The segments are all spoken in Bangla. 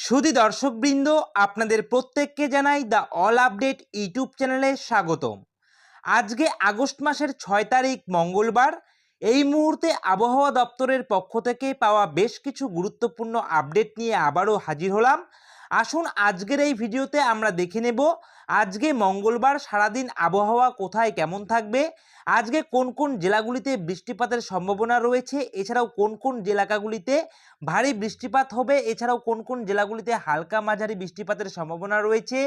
সুধী দর্শকবৃন্দ, আপনাদের প্রত্যেককে জানাই দ্য অল আপডেট ইউটিউব চ্যানেলে স্বাগতম। আজকে আগস্ট মাসের 6 তারিখ মঙ্গলবার। এই মুহূর্তে আবহাওয়া দপ্তরের পক্ষ থেকে পাওয়া বেশ কিছু গুরুত্বপূর্ণ আপডেট নিয়ে আবারও হাজির হলাম। আসুন আজকের এই ভিডিওতে আমরা দেখে নেব আজকে মঙ্গলবার সারাদিন আবহাওয়া কোথায় কেমন থাকবে, আজকে কোন কোন জেলাগুলিতে বৃষ্টিপাতের সম্ভাবনা রয়েছে, এছাড়াও কোন কোন এলাকাগুলিতে ভারী বৃষ্টিপাত হবে, এছাড়াও কোন কোন জেলাগুলিতে হালকা মাঝারি বৃষ্টিপাতের সম্ভাবনা রয়েছে,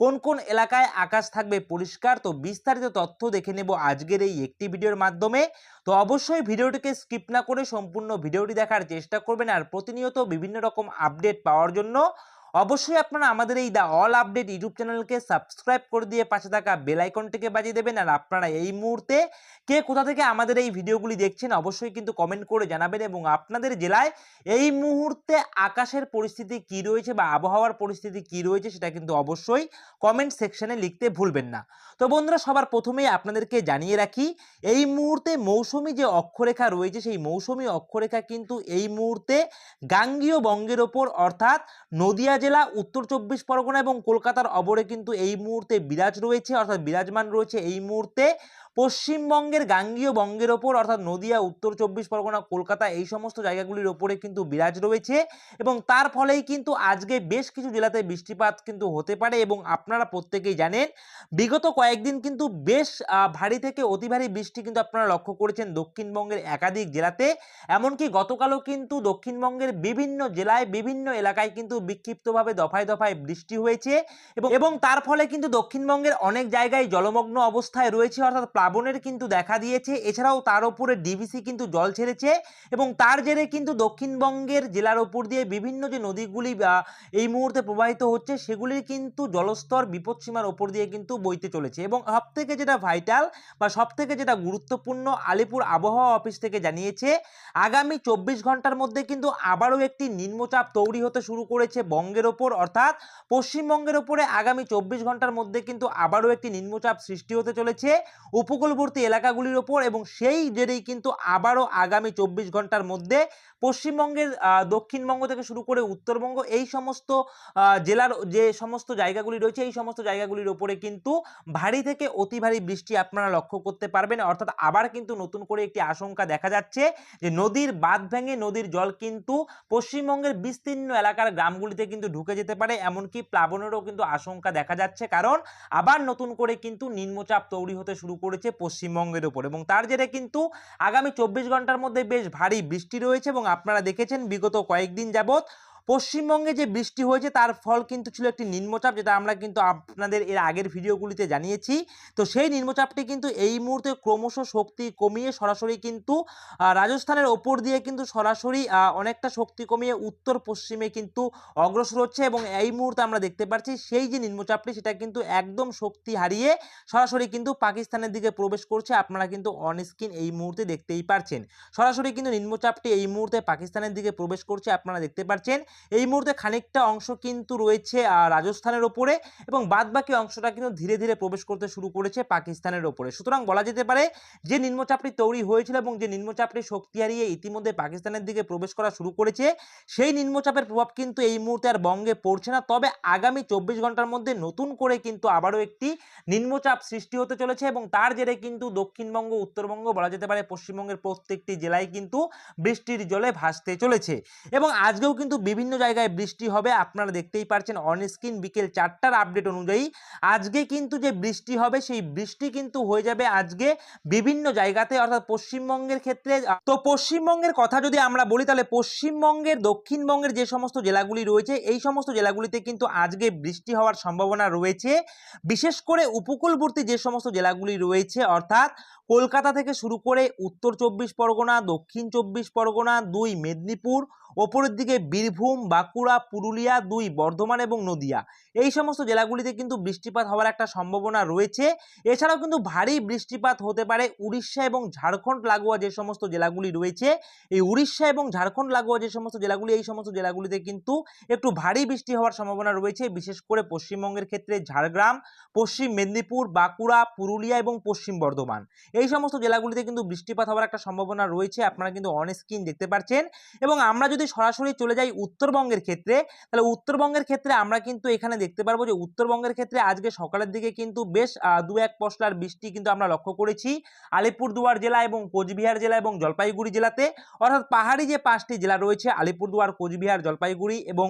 কোন কোন এলাকায় আকাশ থাকবে পরিষ্কার। তো বিস্তারিত তথ্য দেখে নেব আজকের এই একটি ভিডিওর মাধ্যমে। তো অবশ্যই ভিডিওটিকে স্কিপ না করে সম্পূর্ণ ভিডিওটি দেখার চেষ্টা করবেন। আর প্রতিনিয়ত বিভিন্ন রকম আপডেট পাওয়ার জন্য অবশ্যই আপনারা আমাদের এই দ্য অল আপডেট ইউটিউব চ্যানেলকে সাবস্ক্রাইব করে দিয়ে পাশে থাকা বেল আইকনটিকে বাজিয়ে দেবেন। আর আপনারা এই মুহূর্তে কে কোথা থেকে আমাদের এই ভিডিওগুলি দেখছেন অবশ্যই কিন্তু কমেন্ট করে জানাবেন, এবং আপনাদের জেলায় এই মুহূর্তে আকাশের পরিস্থিতি কি রয়েছে বা আবহাওয়ার পরিস্থিতি কি রয়েছে সেটা কিন্তু অবশ্যই কমেন্ট সেকশনে লিখতে ভুলবেন না। তো বন্ধুরা, সবার প্রথমেই আপনাদেরকে জানিয়ে রাখি, এই মুহূর্তে মৌসুমী যে অক্ষরেখা রয়েছে সেই মৌসুমী অক্ষরেখা কিন্তু এই মুহূর্তে গাঙ্গীয় বঙ্গের ওপর অর্থাৎ নদিয়া জেলা, উত্তর 24 পরগনা এবং কলকাতার অবরে কিন্তু এই মুহূর্তে বিরাজ রয়েছে, অর্থাৎ বিরাজমান রয়েছে এই মুহূর্তে পশ্চিমবঙ্গের গাঙ্গীয় বঙ্গের ওপর, অর্থাৎ নদিয়া, উত্তর 24 পরগনা, কলকাতা এই সমস্ত জায়গাগুলির ওপরে কিন্তু বিরাজ রয়েছে। এবং তার ফলেই কিন্তু আজকে বেশ কিছু জেলাতে বৃষ্টিপাত কিন্তু হতে পারে। এবং আপনারা প্রত্যেকেই জানেন বিগত কয়েকদিন কিন্তু বেশ ভারী থেকে অতি ভারী বৃষ্টি কিন্তু আপনারা লক্ষ্য করেছেন দক্ষিণবঙ্গের একাধিক জেলাতে। এমনকি গতকালও কিন্তু দক্ষিণবঙ্গের বিভিন্ন জেলায় বিভিন্ন এলাকায় কিন্তু বিক্ষিপ্তভাবে দফায় দফায় বৃষ্টি হয়েছে, এবং তার ফলে কিন্তু দক্ষিণবঙ্গের অনেক জায়গায় জলমগ্ন অবস্থায় রয়েছে, অর্থাৎ প্লাবনের কিন্তু দেখা দিয়েছে। এছাড়াও তার উপরে ডিভিসি কিন্তু জল ছেড়েছে, এবং তার জেরে কিন্তু দক্ষিণবঙ্গের জেলার উপর দিয়ে বিভিন্ন যে নদীগুলি এই মুহূর্তে প্রবাহিত হচ্ছে সেগুলির কিন্তু জলস্তর বিপদসীমার ওপর দিয়ে কিন্তু বইতে চলেছে। এবং সবথেকে যেটা ভাইটাল বা সবথেকে যেটা গুরুত্বপূর্ণ, আলিপুর আবহাওয়া অফিস থেকে জানিয়েছে আগামী 24 ঘন্টার মধ্যে কিন্তু আবারও একটি নিম্নচাপ তৈরি হতে শুরু করেছে বঙ্গের ওপর, অর্থাৎ পশ্চিমবঙ্গের ওপরে আগামী 24 ঘন্টার মধ্যে কিন্তু আবারও একটি নিম্নচাপ সৃষ্টি হতে চলেছে উপকূলবর্তী এলাকাগুলির ওপর। এবং সেই জেরেই কিন্তু আবারও আগামী 24 ঘন্টার মধ্যে পশ্চিমবঙ্গের দক্ষিণবঙ্গ থেকে শুরু করে উত্তরবঙ্গ এই সমস্ত জেলার যে সমস্ত জায়গাগুলি রয়েছে এই সমস্ত জায়গাগুলির ওপরে কিন্তু ভারী থেকে অতি ভারী বৃষ্টি আপনারা লক্ষ্য করতে পারবেন। অর্থাৎ আবার কিন্তু নতুন করে একটি আশঙ্কা দেখা যাচ্ছে যে নদীর বাঁধ ভেঙে নদীর জল কিন্তু পশ্চিমবঙ্গের বিস্তীর্ণ এলাকার গ্রামগুলিতে কিন্তু ঢুকে যেতে পারে, এমনকি প্লাবনেরও কিন্তু আশঙ্কা দেখা যাচ্ছে, কারণ আবার নতুন করে কিন্তু নিম্নচাপ তৈরি হতে শুরু করেছে পশ্চিমবঙ্গের উপর। এবং তার জেরে কিন্তু আগামী 24 ঘন্টার মধ্যে বেশ ভারী বৃষ্টি রয়েছে। এবং আপনারা দেখেছেন বিগত কয়েকদিন যাবৎ পশ্চিমবঙ্গে যে বৃষ্টি হয়েছে তার ফল কিন্তু ছিল একটি নিম্নচাপ, যেটা আমরা কিন্তু আপনাদের এর আগের ভিডিওগুলিতে জানিয়েছি। তো সেই নিম্নচাপটি কিন্তু এই মুহূর্তে ক্রমশ শক্তি কমিয়ে সরাসরি কিন্তু রাজস্থানের ওপর দিয়ে কিন্তু সরাসরি অনেকটা শক্তি কমিয়ে উত্তর পশ্চিমে কিন্তু অগ্রসর হচ্ছে। এবং এই মুহূর্তে আমরা দেখতে পাচ্ছি সেই যে নিম্নচাপটি সেটা কিন্তু একদম শক্তি হারিয়ে সরাসরি কিন্তু পাকিস্তানের দিকে প্রবেশ করছে। আপনারা কিন্তু অন স্ক্রিন এই মুহূর্তে দেখতেই পারছেন সরাসরি কিন্তু নিম্নচাপটি এই মুহূর্তে পাকিস্তানের দিকে প্রবেশ করছে। আপনারা দেখতে পাচ্ছেন এই মুহূর্তে খানিকটা অংশ কিন্তু রয়েছে রাজস্থানের ওপরে, এবং বাদবাকি অংশটা কিন্তু ধীরে ধীরে প্রবেশ করতে শুরু করেছে পাকিস্তানের ওপরে। সুতরাং বলা যেতে পারে যে নিম্নচাপটি তৈরি হয়েছিল এবং যে নিম্নচাপটি শক্তি হারিয়ে ইতিমধ্যে পাকিস্তানের দিকে প্রবেশ করা শুরু করেছে সেই নিম্নচাপের প্রভাব কিন্তু এই মুহূর্তে আর বঙ্গে পড়ছে না। তবে আগামী 24 ঘন্টার মধ্যে নতুন করে কিন্তু আবারও একটি নিম্নচাপ সৃষ্টি হতে চলেছে, এবং তার জেরে কিন্তু দক্ষিণবঙ্গ, উত্তরবঙ্গ, বলা যেতে পারে পশ্চিমবঙ্গের প্রত্যেকটি জেলায় কিন্তু বৃষ্টির জলে ভাসতে চলেছে। এবং আজকেও কিন্তু বিভিন্ন জায়গায় বৃষ্টি হবে। আপনারা দেখতেই পাচ্ছেন অন স্ক্রিন বিকেল 4টার আপডেট অনুযায়ী আজকে কিন্তু যে বৃষ্টি হবে সেই বৃষ্টি কিন্তু হয়ে যাবে আজকে বিভিন্ন জায়গাতে, অর্থাৎ পশ্চিমবঙ্গের ক্ষেত্রে। তো পশ্চিমবঙ্গের কথা যদি আমরা বলি তাহলে পশ্চিমবঙ্গের দক্ষিণবঙ্গের যে সমস্ত জেলাগুলি রয়েছে এই সমস্ত জেলাগুলিতে কিন্তু আজকে বৃষ্টি হওয়ার সম্ভাবনা রয়েছে। বিশেষ করে উপকূলবর্তী যে সমস্ত জেলাগুলি রয়েছে, অর্থাৎ কলকাতা থেকে শুরু করে উত্তর 24 পরগনা, দক্ষিণ 24 পরগনা, 2 মেদিনীপুর, ওপরের দিকে বীরভূম, বাঁকুড়া, পুরুলিয়া, 2 বর্ধমান এবং নদিয়া এই সমস্ত জেলাগুলিতে কিন্তু বৃষ্টিপাত হওয়ার একটা সম্ভাবনা রয়েছে। এছাড়াও কিন্তু ভারী বৃষ্টিপাত হতে পারে উড়িষ্যা এবং ঝাড়খণ্ড লাগোয়া যে সমস্ত জেলাগুলি রয়েছে। এই উড়িষ্যা এবং ঝাড়খণ্ড লাগোয়া যে সমস্ত জেলাগুলি এই সমস্ত জেলাগুলিতে কিন্তু একটু ভারী বৃষ্টি হওয়ার সম্ভাবনা রয়েছে। বিশেষ করে পশ্চিমবঙ্গের ক্ষেত্রে ঝাড়গ্রাম, পশ্চিম মেদিনীপুর, বাঁকুড়া, পুরুলিয়া এবং পশ্চিম বর্ধমান এই সমস্ত জেলাগুলিতে কিন্তু বৃষ্টিপাত হওয়ার একটা সম্ভাবনা রয়েছে। আপনারা কিন্তু অন স্ক্রিন দেখতে পাচ্ছেন। এবং আমরা যদি সরাসরি চলে যাই উত্তরবঙ্গের ক্ষেত্রে, তাহলে উত্তরবঙ্গের ক্ষেত্রে আমরা কিন্তু এখানে দেখতে পারবো যে উত্তরবঙ্গের ক্ষেত্রে আজকে সকালের দিকে কিন্তু বেশ দু এক পশলার বৃষ্টি কিন্তু আমরা লক্ষ্য করেছি আলিপুরদুয়ার জেলা এবং কোচবিহার জেলা এবং জলপাইগুড়ি জেলাতে। অর্থাৎ পাহাড়ি যে 5টি জেলা রয়েছে আলিপুরদুয়ার, কোচবিহার, জলপাইগুড়ি এবং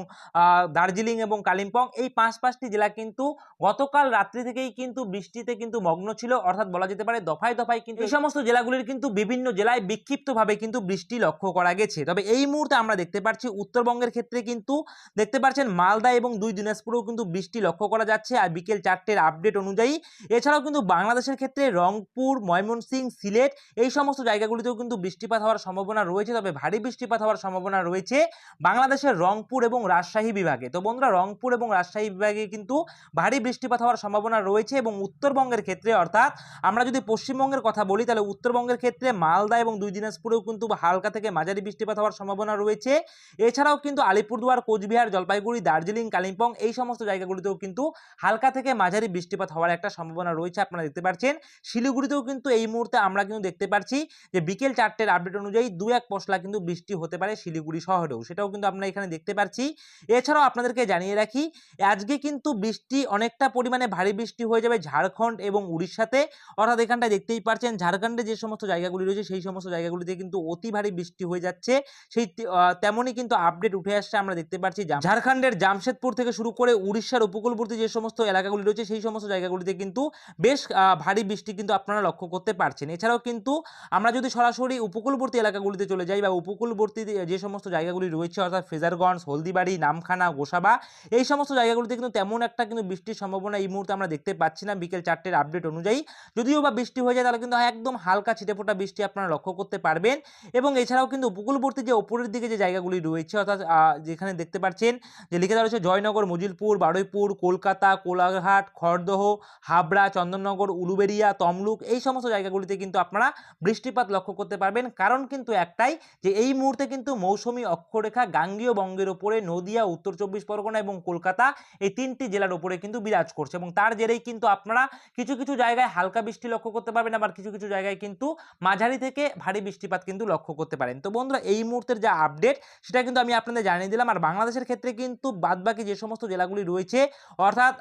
দার্জিলিং এবং কালিম্পং, এই 5টি জেলা কিন্তু গতকাল রাত্রি থেকেই কিন্তু বৃষ্টিতে কিন্তু মগ্ন ছিল। অর্থাৎ বলা যেতে পারে দফায় দফায় কিন্তু এই সমস্ত জেলাগুলির কিন্তু বিভিন্ন জেলায় বিক্ষিপ্তভাবে কিন্তু বৃষ্টি লক্ষ্য করা গেছে। তবে এই মুহূর্তে আমরা দেখতে পাচ্ছি উত্তরবঙ্গের ক্ষেত্রে কিন্তু দেখতে পাচ্ছেন মালদা এবং 2 দিনাজপুরেও কিন্তু বৃষ্টি লক্ষ্য করা যাচ্ছে আর বিকেল 4টের আপডেট অনুযায়ী। এছাড়াও কিন্তু বাংলাদেশের ক্ষেত্রে রংপুর, ময়মনসিংহ, সিলেট এই সমস্ত জায়গাগুলিতেও কিন্তু বৃষ্টিপাত হওয়ার সম্ভাবনা রয়েছে। তবে ভারী বৃষ্টিপাত হওয়ার সম্ভাবনা রয়েছে বাংলাদেশের রংপুর এবং রাজশাহী বিভাগে। তো বন্ধুরা, রংপুর এবং রাজশাহী বিভাগে কিন্তু ভারী বৃষ্টিপাত হওয়ার সম্ভাবনা রয়েছে। এবং উত্তরবঙ্গের ক্ষেত্রে অর্থাৎ আমরা যদি পশ্চিমবঙ্গের কথা বলি তাহলে উত্তরবঙ্গের ক্ষেত্রে মালদা এবং 2 দিনাজপুরেও কিন্তু হালকা থেকে মাঝারি বৃষ্টিপাত হওয়ার সম্ভাবনা রয়েছে। এছাড়াও কিন্তু আলিপুরদুয়ার, কোচবিহার, জলপাইগুড়ি, দার্জিলিং, কালিম্পং এই সমস্ত জায়গাগুলিতেও কিন্তু হালকা থেকে মাঝারি বৃষ্টিপাত হওয়ার একটা সম্ভাবনা রয়েছে। আপনারা দেখতে পাচ্ছেন শিলিগুড়িতেও কিন্তু এই মুহূর্তে আমরা কিন্তু দেখতে পাচ্ছি যে বিকেল 4টের আপডেট অনুযায়ী 2-1 পশলা কিন্তু বৃষ্টি হতে পারে শিলিগুড়ি শহরেও, সেটাও কিন্তু আমরা এখানে দেখতে পাচ্ছি। এছাড়াও আপনাদেরকে জানিয়ে রাখি আজকে কিন্তু বৃষ্টি অনেকটা পরিমাণে ভারী বৃষ্টি হয়ে যাবে ঝাড়খণ্ড এবং উড়িষ্যাতে। অর্থাৎ এখানটায় দেখতেই পাচ্ছেন ঝাড়খণ্ডে যে সমস্ত জায়গাগুলি রয়েছে সেই সমস্ত জায়গাগুলিতে কিন্তু অতি ভারী বৃষ্টি হয়ে যাচ্ছে। সেই তেমনই কিন্তু আপডেট উঠে আসছে। আমরা দেখতে পাচ্ছি ঝাড়খণ্ডের জামশেদপুর থেকে শুরু করে উড়িষ্যার উপকূলবর্তী যে সমস্ত এলাকাগুলি রয়েছে সেই সমস্ত জায়গাগুলিতে কিন্তু বেশ ভারী বৃষ্টি কিন্তু আপনারা লক্ষ্য করতে পারছেন। এছাড়াও কিন্তু আমরা যদি সরাসরি উপকূলবর্তী এলাকাগুলিতে চলে যাই বা উপকূলবর্তী যে সমস্ত জায়গাগুলি রয়েছে অর্থাৎ ফ্রেজারগঞ্জ, হলদিবাড়ি, নামখানা, গোসাবা এই সমস্ত জায়গাগুলিতে কিন্তু তেমন একটা কিন্তু বৃষ্টির সম্ভাবনা এই মুহূর্তে আমরা দেখতে পাচ্ছি না বিকেল 4টের আপডেট অনুযায়ী। যদিও বা বৃষ্টি হয়ে যায় তাহলে কিন্তু একদম হালকা ছিটেফোঁটা বৃষ্টি আপনারা লক্ষ্য করতে পারবেন। এবং এছাড়াও কিন্তু উপকূলবর্তী যে উপরের দিকে যে জায়গাগুলি রয়েছে অর্থাৎ যেখানে দেখতে পাচ্ছেন যে লিখে দেওয়া রয়েছে জয়নগর, মজিলপুর, বারুইপুর, কলকাতা, কোলাঘাট, খড়দহ, হাবড়া, চন্দননগর, উলুবেড়িয়া, তমলুক এই সমস্ত জায়গাগুলিতে কিন্তু আপনারা বৃষ্টিপাত লক্ষ্য করতে পারবেন। কারণ কিন্তু একটাই যে এই মুহূর্তে কিন্তু মৌসুমী অক্ষরেখা গাঙ্গেয় বঙ্গের উপরে নদিয়া, উত্তর 24 পরগনা এবং কলকাতা এই 3টি জেলার উপরে কিন্তু বিরাজ করছে এবং তার জেরেই কিন্তু আপনারা কিছু কিছু জায়গায় হালকা বৃষ্টি লক্ষ্য করতে পারবেন, আবার কিছু কিছু জায়গায় কিন্তু মাঝারি থেকে ভারী বৃষ্টিপাত কিন্তু লক্ষ্য করতে পারেন। তো বন্ধুরা, এই মুহূর্তের যা আপডেট সেটা কিন্তু আমি আপনাদের জানিয়ে দিলাম। আর বাংলাদেশের ক্ষেত্রে কিন্তু বাদবাকি যে সমস্ত জেলাগুলি রয়েছে অর্থাৎ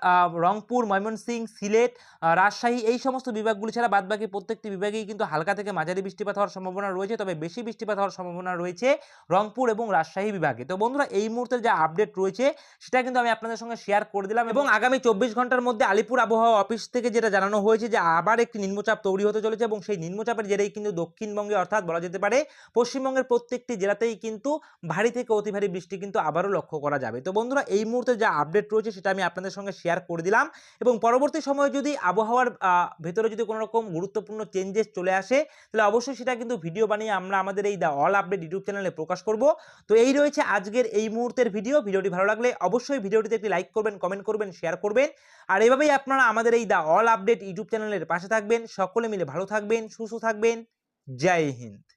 রংপুর, ময়মনসিংহ, সিলেট, রাজশাহী এই সমস্ত বিভাগগুলি ছাড়া বাদবাকি প্রত্যেকটি বিভাগেই কিন্তু হালকা থেকে মাঝারি বৃষ্টিপাত হওয়ার সম্ভাবনা রয়েছে। তবে বেশি বৃষ্টিপাত হওয়ার সম্ভাবনা রয়েছে রংপুর এবং রাজশাহী বিভাগে। তো বন্ধুরা, এই মুহূর্তের যা আপডেট রয়েছে সেটা কিন্তু আমি আপনাদের সঙ্গে শেয়ার করে দিলাম। এবং আগামী 24 ঘন্টার মধ্যে আলিপুর আবহাওয়া অফিস থেকে যেটা জানানো হয়েছে যে আবার একটি নিম্নচাপ তৈরি হতে চলেছে এবং সেই নিম্নচাপের জেরেই কিন্তু দক্ষিণবঙ্গে অর্থাৎ বলা যেতে পারে পশ্চিমবঙ্গের প্রত্যেকটি জেলাতেই কিন্তু ভারী থেকে অতি ভারী বৃষ্টি কিন্তু আবারও লক্ষ্য করা যাবে। তো বন্ধুরা, এই মুহূর্তে যা আপডেট রয়েছে সেটা আমি আপনাদের সঙ্গে শেয়ার করে দিলাম। এবং পরবর্তী সময়ে যদি আবহাওয়ার ভেতরে যদি কোনো রকম গুরুত্বপূর্ণ চেঞ্জেস চলে আসে তাহলে অবশ্যই সেটা কিন্তু ভিডিও বানিয়ে আমরা আমাদের এই দ্য অল আপডেট ইউটিউব চ্যানেলে প্রকাশ করব। তো এই রয়েছে আজকের এই মুহূর্তের ভিডিওটি ভালো লাগলে অবশ্যই ভিডিওটিতে একটি লাইক করবেন, কমেন্ট করবেন, শেয়ার করবেন। আর এভাবেই আপনারা আমাদের এই দ্য অল আপডেট ইউটিউব চ্যানেলের পাশে থাকবেন। সকলে মিলে ভালো থাকবেন, সুস্থ থাকবেন। জয় হিন্দ।